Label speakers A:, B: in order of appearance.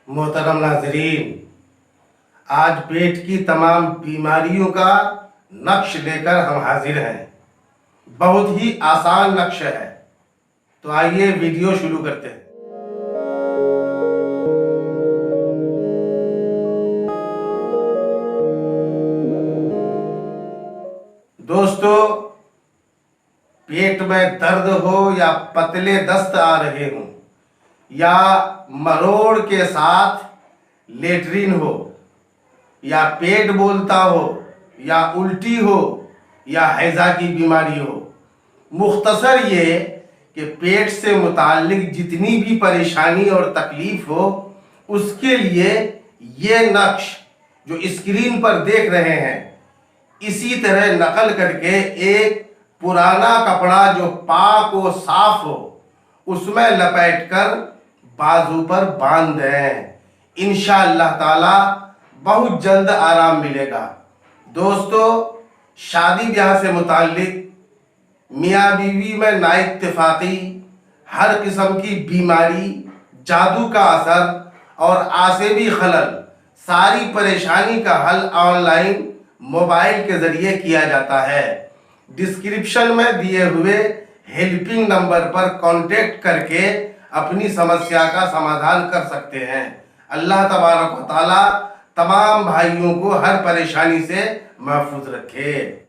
A: मोहतरम नाजरीन, आज पेट की तमाम बीमारियों का नक्श लेकर हम हाजिर हैं। बहुत ही आसान नक्श है, तो आइए वीडियो शुरू करते हैं। दोस्तों, पेट में दर्द हो या पतले दस्त आ रहे हों या मरोड़ के साथ लेटरिन हो या पेट बोलता हो या उल्टी हो या हैजा की बीमारी हो, मुख्तसर ये कि पेट से मुताल्लिक जितनी भी परेशानी और तकलीफ हो, उसके लिए ये नक्श जो स्क्रीन पर देख रहे हैं, इसी तरह नकल करके एक पुराना कपड़ा जो पाक व साफ हो उसमें लपेटकर बाजू पर बांध दें। इंशाअल्लाह ताला बहुत जल्द आराम मिलेगा। दोस्तों, शादी ब्याह से मुताल्लिक मियाँ बीवी में नाइत्तेफाकी, हर किस्म की बीमारी, जादू का असर और आसेबी खलल, सारी परेशानी का हल ऑनलाइन मोबाइल के जरिए किया जाता है। डिस्क्रिप्शन में दिए हुए हेल्पिंग नंबर पर कांटेक्ट करके अपनी समस्या का समाधान कर सकते हैं। अल्लाह तबारक व तआला तमाम भाइयों को हर परेशानी से महफूज रखे।